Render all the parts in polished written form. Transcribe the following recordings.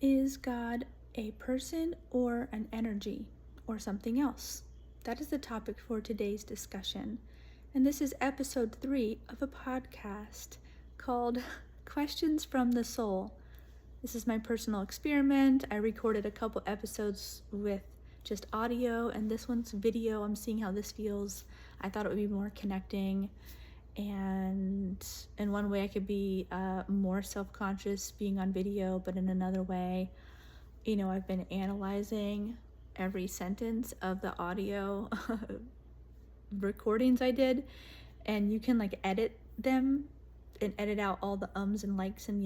Is God a person or an energy or something else? That is the topic for today's discussion. And this is episode 3 of a podcast called Questions from the Soul. This is my personal experiment. I recorded a couple episodes with just audio, and this one's video. I'm seeing how this feels. I thought it would be more connecting. And in one way I could be more self-conscious being on video, but in another way, I've been analyzing every sentence of the audio recordings I did, and you can edit them and edit out all the ums and likes and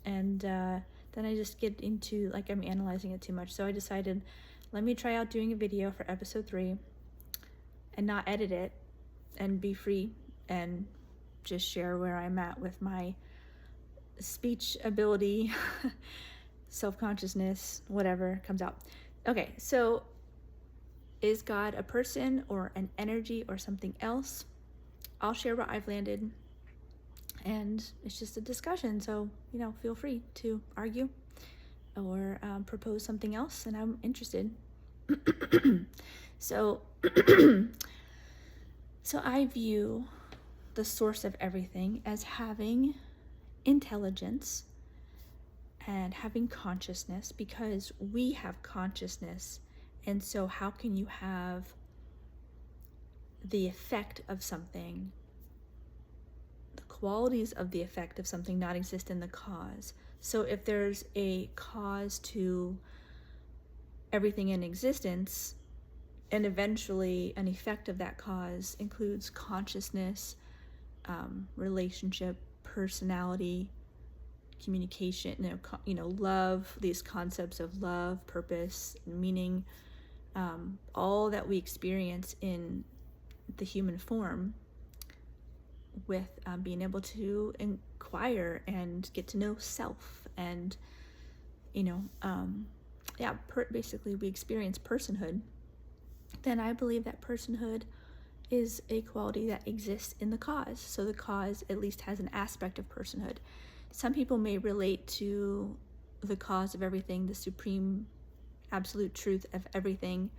and then I just get into I'm analyzing it too much. So I decided, let me try out doing a video for episode 3 and not edit it and be free and just share where I'm at with my speech ability, self-consciousness, whatever comes out. Okay, so is God a person or an energy or something else? I'll share where I've landed, and it's just a discussion, so feel free to argue or propose something else, and I'm interested. So I view the source of everything as having intelligence and having consciousness, because we have consciousness. And so how can you have the effect of something, the qualities of the effect of something, not exist in the cause? So if there's a cause to everything in existence, and eventually an effect of that cause includes consciousness, relationship, personality, communication, love, these concepts of love, purpose, meaning, all that we experience in the human form, with being able to inquire and get to know self, and basically we experience personhood. Then I believe that personhood is a quality that exists in the cause. So the cause at least has an aspect of personhood. Some people may relate to the cause of everything, the supreme absolute truth of everything,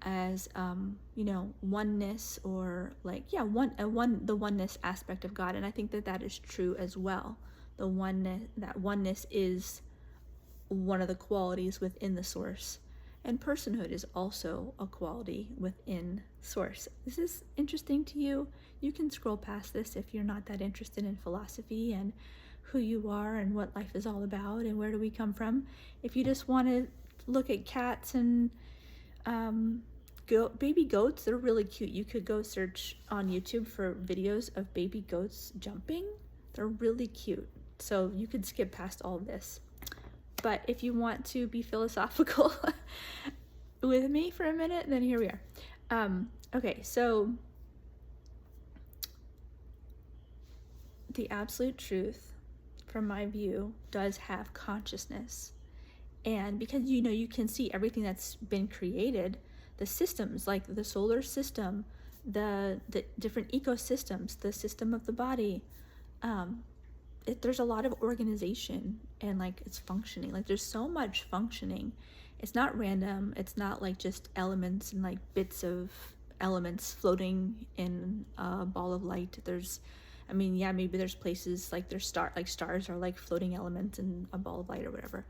as oneness, or the oneness aspect of God. And I think that is true as well. That oneness is one of the qualities within the source. And personhood is also a quality within source. Is this interesting to you? You can scroll past this if you're not that interested in philosophy and who you are and what life is all about and where do we come from. If you just want to look at cats and baby goats, they're really cute. You could go search on YouTube for videos of baby goats jumping. They're really cute. So you could skip past all of this. But if you want to be philosophical with me for a minute, then here we are. Okay, so the absolute truth, from my view, does have consciousness. And because you can see everything that's been created, the systems, like the solar system, the different ecosystems, the system of the body, there's a lot of organization, and it's functioning. There's so much functioning. It's not random. It's not just elements and bits of elements floating in a ball of light. Maybe there's places there's stars are like floating elements in a ball of light or whatever.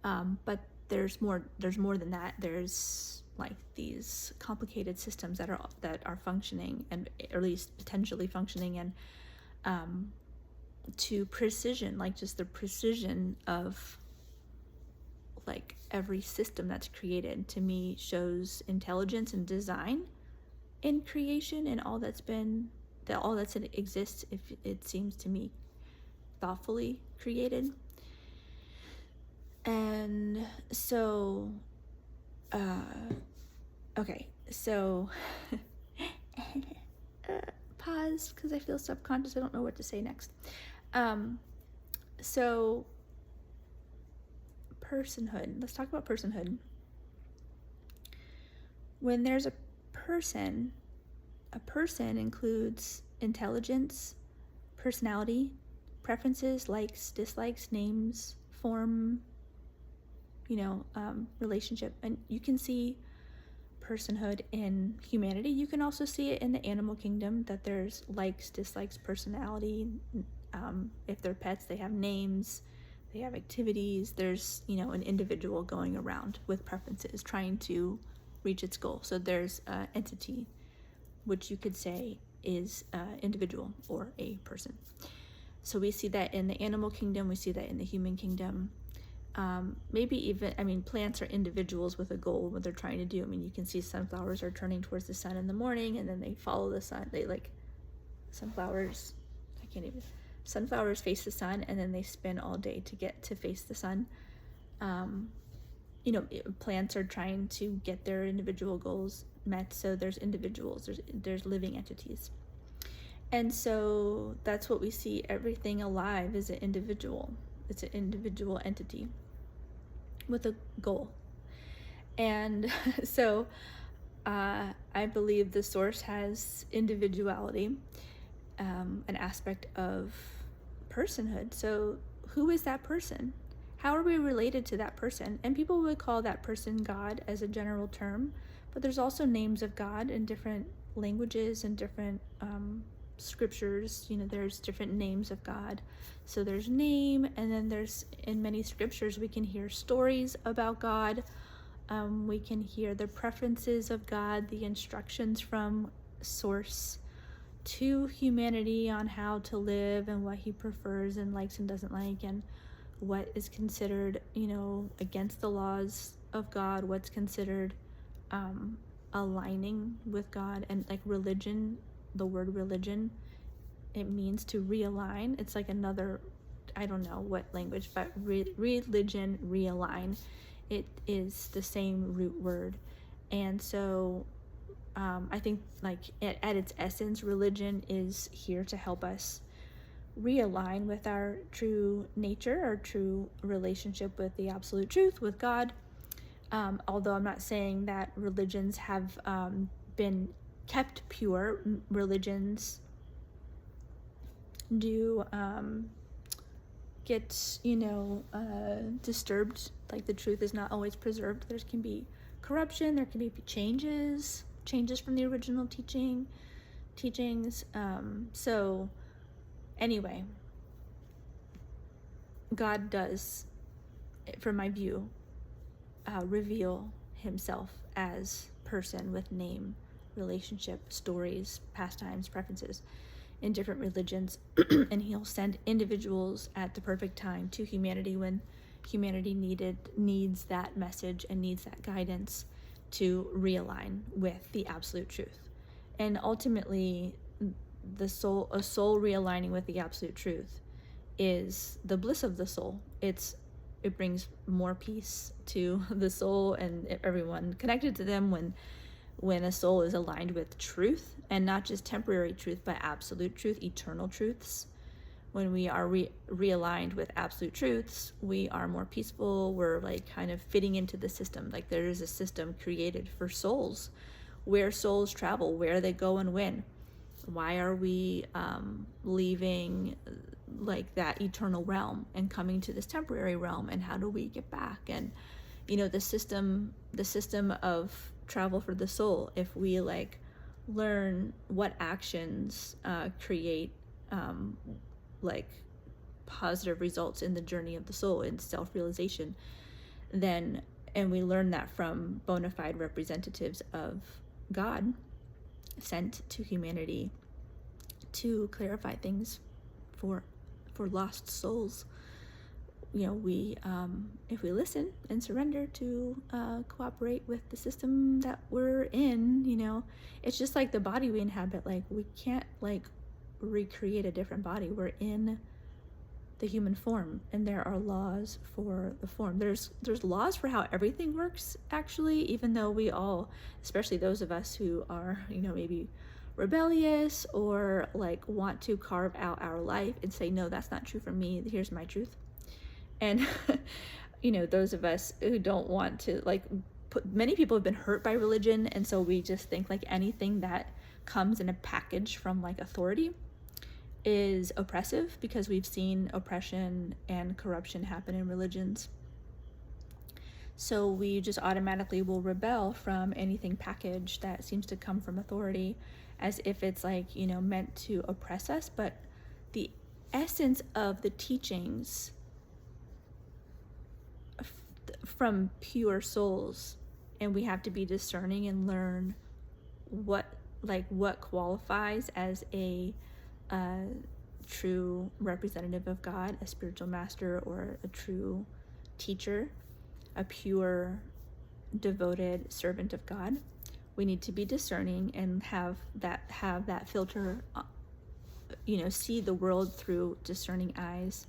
But there's more than that. There's these complicated systems that are functioning, and or at least potentially functioning, and to precision, just the precision of every system that's created, to me shows intelligence and design in creation, and all that exists, if it seems to me thoughtfully created. And so okay, so pause, because I feel subconscious. I don't know what to say next. So personhood. Let's talk about personhood. When there's a person includes intelligence, personality, preferences, likes, dislikes, names, form, relationship. And you can see personhood in humanity. You can also see it in the animal kingdom, that there's likes, dislikes, personality. If they're pets, they have names, they have activities. There's, an individual going around with preferences, trying to reach its goal. So there's an entity, which you could say is individual or a person. So we see that in the animal kingdom, we see that in the human kingdom. Maybe even, plants are individuals with a goal, what they're trying to do. You can see sunflowers are turning towards the sun in the morning, and then they follow the sun. They sunflowers face the sun, and then they spin all day to get to face the sun. Plants are trying to get their individual goals met. So there's individuals, there's living entities. And so that's what we see. Everything alive is an individual. It's an individual entity with a goal. And so I believe the source has individuality, an aspect of personhood. So who is that person? How are we related to that person? And people would call that person God as a general term, but there's also names of God in different languages and different scriptures. There's different names of God. So there's name, and then there's, in many scriptures, we can hear stories about God. We can hear the preferences of God, the instructions from source to humanity on how to live and what he prefers and likes and doesn't like, and what is considered, against the laws of God, what's considered aligning with God. And religion, the word religion, it means to realign. It's another, I don't know what language, but religion, realign. It is the same root word. And so I think at its essence, religion is here to help us realign with our true nature, our true relationship with the absolute truth, with God. Although I'm not saying that religions have been kept pure. Religions do get disturbed. The truth is not always preserved. There can be corruption, there can be changes from the original teachings. So anyway, God does, from my view, reveal himself as person with name, relationship, stories, pastimes, preferences in different religions. And he'll send individuals at the perfect time to humanity when humanity needs that message and needs that guidance to realign with the absolute truth. And ultimately, a soul realigning with the absolute truth is the bliss of the soul. It brings more peace to the soul and everyone connected to them when a soul is aligned with truth, and not just temporary truth, but absolute truth, eternal truths. When we are realigned with absolute truths, we are more peaceful. We're kind of fitting into the system. There is a system created for souls, where souls travel, where they go and when. Why are we leaving that eternal realm and coming to this temporary realm, and how do we get back? And the system of travel for the soul, if we learn what actions create positive results in the journey of the soul, in self-realization, and we learn that from bona fide representatives of God sent to humanity to clarify things for lost souls. We if we listen and surrender to cooperate with the system that we're in, it's just like the body we inhabit. We can't recreate a different body. We're in the human form, and there are laws for the form. There's laws for how everything works, actually, even though we all, especially those of us who are maybe rebellious or want to carve out our life and say, no, that's not true for me, here's my truth. And those of us who don't want to many people have been hurt by religion, and so we just think anything that comes in a package from authority is oppressive, because we've seen oppression and corruption happen in religions. So we just automatically will rebel from anything packaged that seems to come from authority, as if it's like, meant to oppress us. But the essence of the teachings from pure souls, and we have to be discerning and learn what qualifies as a true representative of God, a spiritual master, or a true teacher, a pure, devoted servant of God. We need to be discerning and have that filter, see the world through discerning eyes.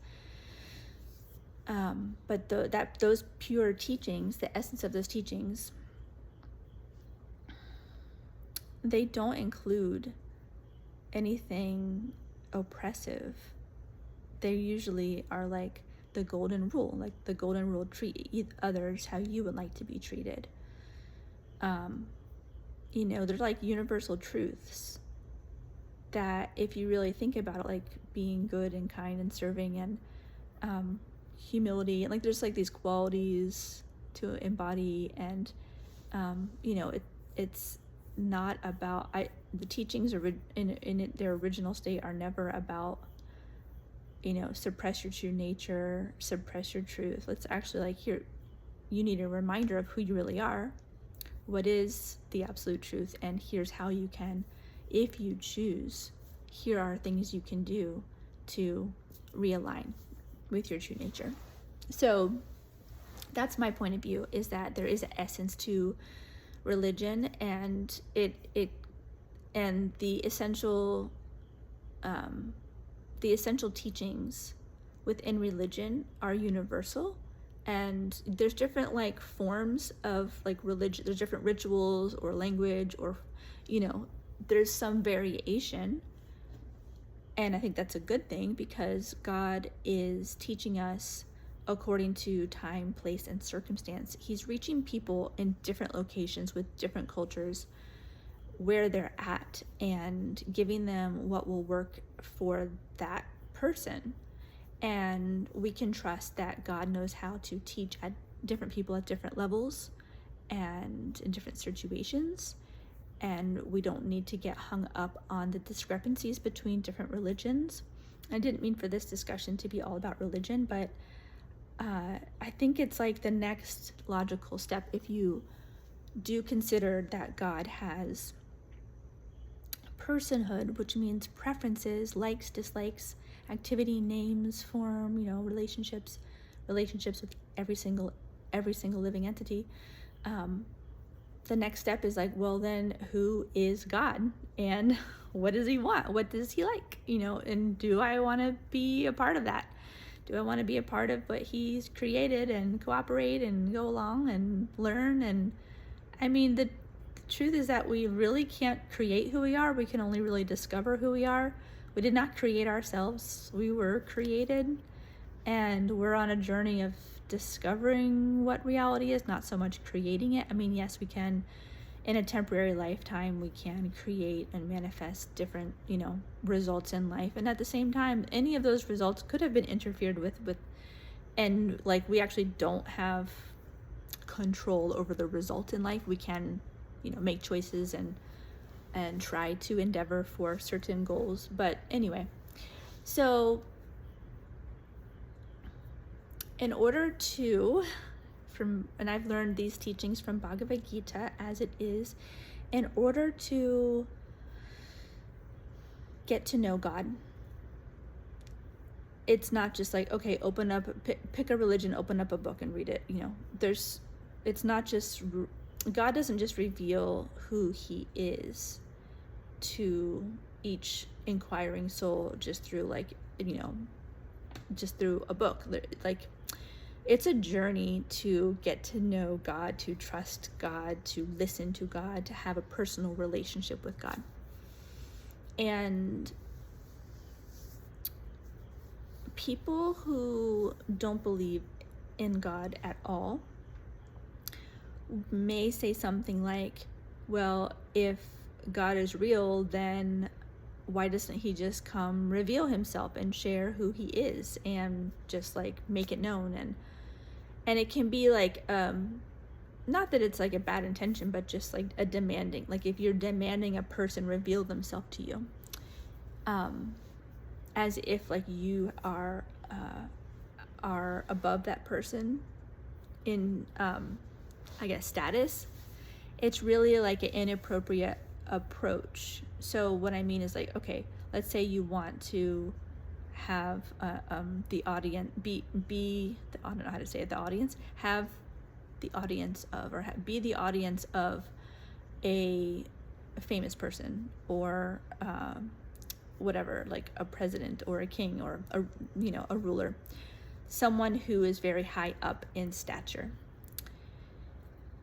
But those pure teachings, the essence of those teachings, they don't include anything oppressive. They usually are like the golden rule, treat others how you would like to be treated. They're like universal truths that, if you really think about it, like being good and kind and serving and humility, and like there's like these qualities to embody, and it's not about the teachings in their original state are never about suppress your true nature, suppress your truth. It's actually like, here, you need a reminder of who you really are, what is the absolute truth, and here's how you can, if you choose, here are things you can do to realign with your true nature. So that's my point of view, is that there is an essence to religion, and the essential teachings within religion are universal, and there's different like forms of like religion. There's different rituals or language, or there's some variation, and I think that's a good thing, because God is teaching us according to time, place, and circumstance. He's reaching people in different locations with different cultures where they're at, and giving them what will work for that person. And we can trust that God knows how to teach at different people at different levels and in different situations, and we don't need to get hung up on the discrepancies between different religions. I didn't mean for this discussion to be all about religion, but I think it's like the next logical step, if you do consider that God has personhood, which means preferences, likes, dislikes, activity, names, form, relationships with every single living entity. The next step is like, well, then who is God, and what does he want? What does he like? And do I want to be a part of that? Do I want to be a part of what he's created and cooperate and go along and learn? And I mean, the truth is that we really can't create who we are. We can only really discover who we are. We did not create ourselves. We were created, and we're on a journey of discovering what reality is, not so much creating it. I mean, yes, we can, in a temporary lifetime, we can create and manifest different, results in life. And at the same time, any of those results could have been interfered with, and like, we actually don't have control over the result in life. We can, make choices and try to endeavor for certain goals. But anyway, so in order to, and I've learned these teachings from Bhagavad Gita as it is, in order to get to know God, it's not just like, okay, open up, pick a religion, open up a book and read it. It's not just, God doesn't just reveal who he is to each inquiring soul just through just through a book. Like, it's a journey to get to know God, to trust God, to listen to God, to have a personal relationship with God. And people who don't believe in God at all may say something like, well, if God is real, then why doesn't he just come reveal himself and share who he is and just like make it known? And it can be like, not that it's like a bad intention, but just like a demanding, like if you're demanding a person reveal themselves to you, as if like you are above that person in, I guess, status. It's really like an inappropriate approach. So what I mean is like, okay, let's say you want to have the audience be I don't know how to say it, the audience have the audience of, or be the audience of a famous person, or whatever, like a president or a king, or a ruler, someone who is very high up in stature.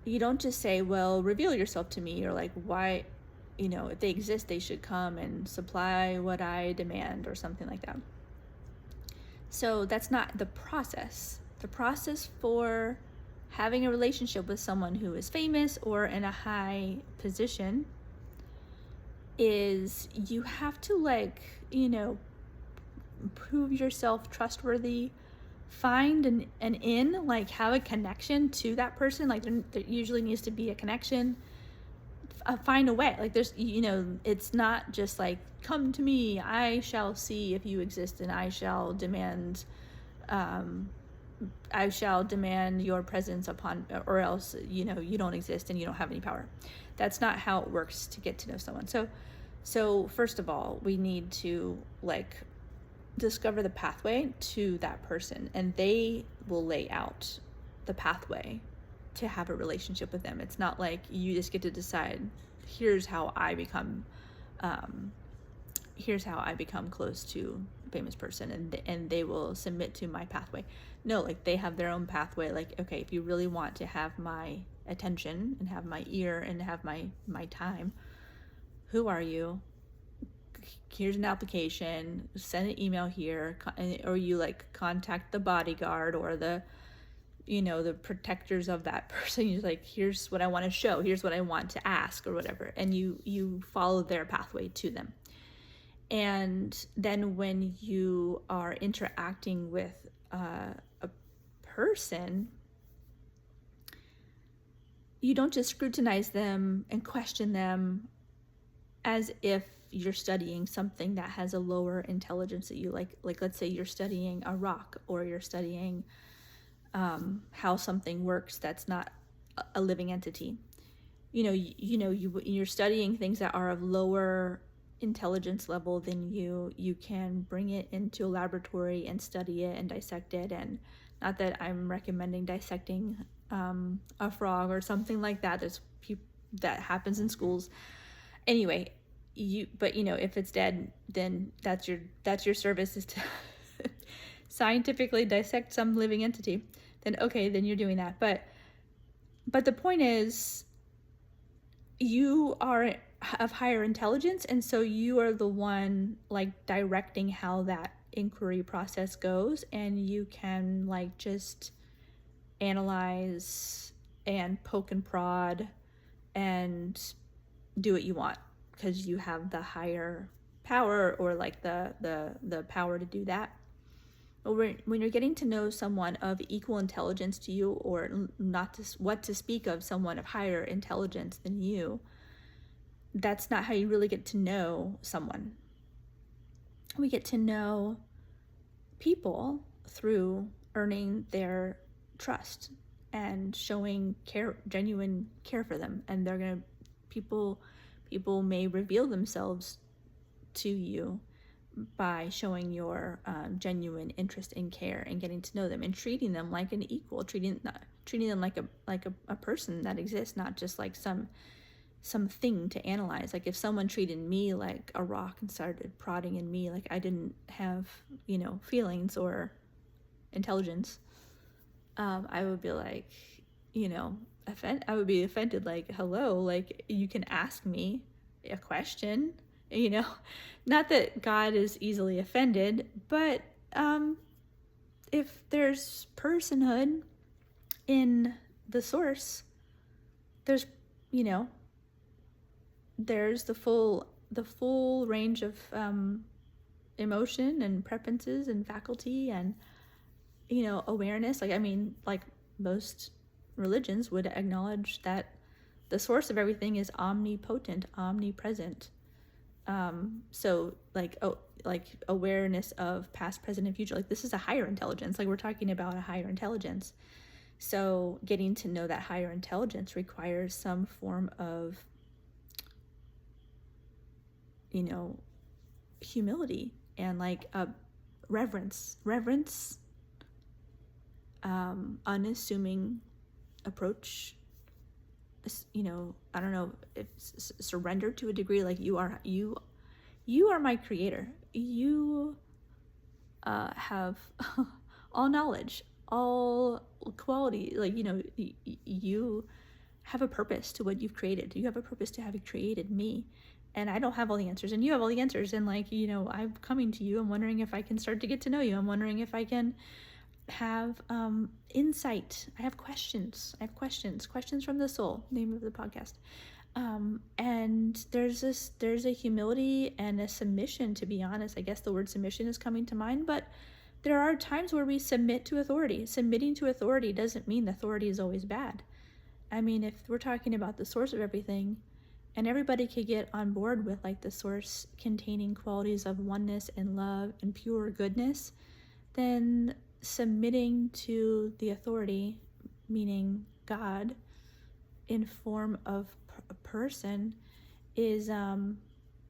You don't just say, well, reveal yourself to me, or like, why, if they exist, they should come and supply what I demand, or something like that. So that's not the process. The process for having a relationship with someone who is famous or in a high position is you have to, like, prove yourself trustworthy, find an in, like have a connection to that person. Like there usually needs to be a connection. Find a way. Like there's, it's not just like, come to me, I shall see if you exist, and I shall demand your presence upon, or else, you don't exist and you don't have any power. That's not how it works to get to know someone. So first of all, we need to like discover the pathway to that person, and they will lay out the pathway to have a relationship with them. It's not like you just get to decide, here's how I become close to a famous person, and they will submit to my pathway. No, like they have their own pathway. Like, okay, if you really want to have my attention and have my ear and have my time, who are you? Here's an application, send an email here, or you like contact the bodyguard or the protectors of that person. You're like, here's what I want to show, here's what I want to ask, or whatever, and you follow their pathway to them. And then when you are interacting with a person, you don't just scrutinize them and question them as if you're studying something that has a lower intelligence that you like let's say you're studying a rock, or you're studying how something works that's not a living entity. You're studying things that are of lower intelligence level than you can bring it into a laboratory and study it and dissect it. And not that I'm recommending dissecting a frog or something like that. That happens in schools anyway. But if it's dead, then that's your service, is to scientifically dissect some living entity. Then okay, then you're doing that. But the point is, you are of higher intelligence, and so you are the one like directing how that inquiry process goes, and you can like just analyze and poke and prod and do what you want, because you have the higher power, or like the power to do that. But when you're getting to know someone of equal intelligence to you, or what to speak of someone of higher intelligence than you, that's not how you really get to know someone. We get to know people through earning their trust and showing genuine care for them, and people may reveal themselves to you by showing your genuine interest and care, and getting to know them and treating them like an equal, treating them like a person that exists, not just like some thing to analyze. Like if someone treated me like a rock and started prodding in me like I didn't have feelings or intelligence, I would be like, I would be offended. Like, hello, like you can ask me a question, not that God is easily offended, but if there's personhood in the source, there's the full range of emotion and preferences and faculty and awareness. Like, I mean, like most religions would acknowledge that the source of everything is omnipotent, omnipresent. So like awareness of past, present, and future. Like this is a higher intelligence. Like we're talking about a higher intelligence. So getting to know that higher intelligence requires some form of, humility and like a reverence, unassuming approach. I don't know if surrender to a degree, like you are my creator. You have all knowledge, all quality. Like, you have a purpose to what you've created. You have a purpose to having created me. And I don't have all the answers, and you have all the answers. And like, I'm coming to you. I'm wondering if I can start to get to know you. I'm wondering if I can have insight. I have questions from the soul, name of the podcast. And there's a humility and a submission, to be honest. I guess the word submission is coming to mind, but there are times where we submit to authority. Submitting to authority doesn't mean authority is always bad. I mean, if we're talking about the source of everything, and everybody could get on board with like the source containing qualities of oneness and love and pure goodness, then submitting to the authority, meaning God, in form of a person, is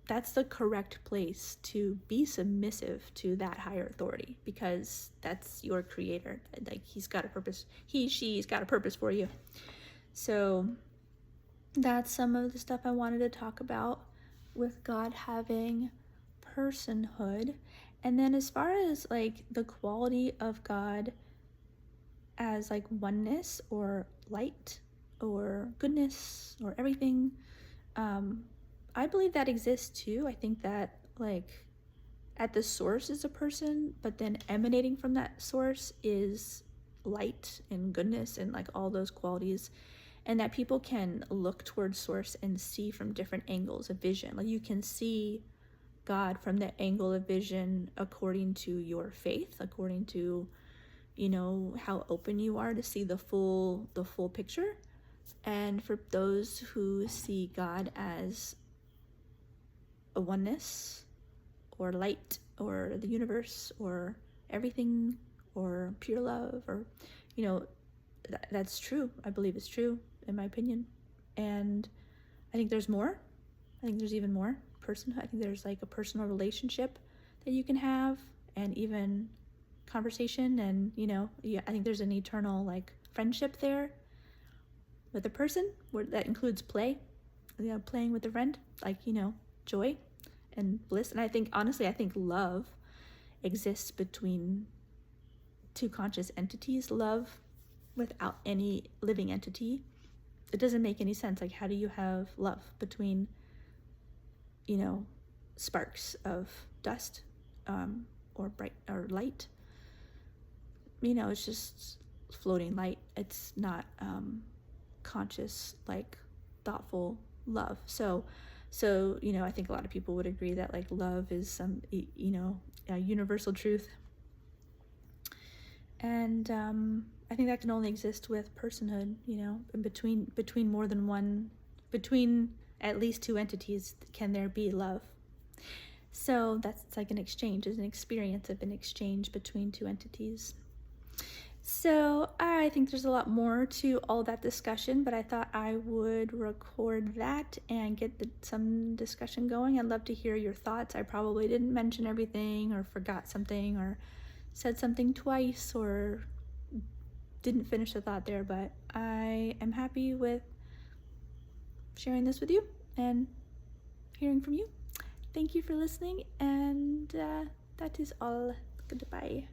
that's the correct place to be submissive to that higher authority, because that's your creator. Like he's got a purpose. She's got a purpose for you. So that's some of the stuff I wanted to talk about with God having personhood. And then as far as like the quality of God as like oneness or light or goodness or everything, I believe that exists too. I think that like at the source is a person, but then emanating from that source is light and goodness and like all those qualities. And that people can look towards source and see from different angles of vision. Like you can see God from the angle of vision according to your faith, according to, how open you are to see the full picture. And for those who see God as a oneness or light or the universe or everything or pure love, or, that's true. I believe it's true, in my opinion. And I think there's more. I think there's even more personhood. I think there's like a personal relationship that you can have, and even conversation, and I think there's an eternal like friendship there with a person that includes play, playing with a friend, like joy and bliss. And I think love exists between two conscious entities. Love without any living entity, it doesn't make any sense. Like, how do you have love between sparks of dust or bright or light? It's just floating light. It's not conscious, like thoughtful love. So I think a lot of people would agree that like love is some a universal truth. And I think that can only exist with personhood, and between more than one, between at least two entities, can there be love. So it's like an exchange, is an experience of an exchange between two entities. So I think there's a lot more to all that discussion, but I thought I would record that and get some discussion going. I'd love to hear your thoughts. I probably didn't mention everything, or forgot something, or said something twice, or didn't finish the thought there, but I am happy with sharing this with you and hearing from you. Thank you for listening, and that is all. Goodbye.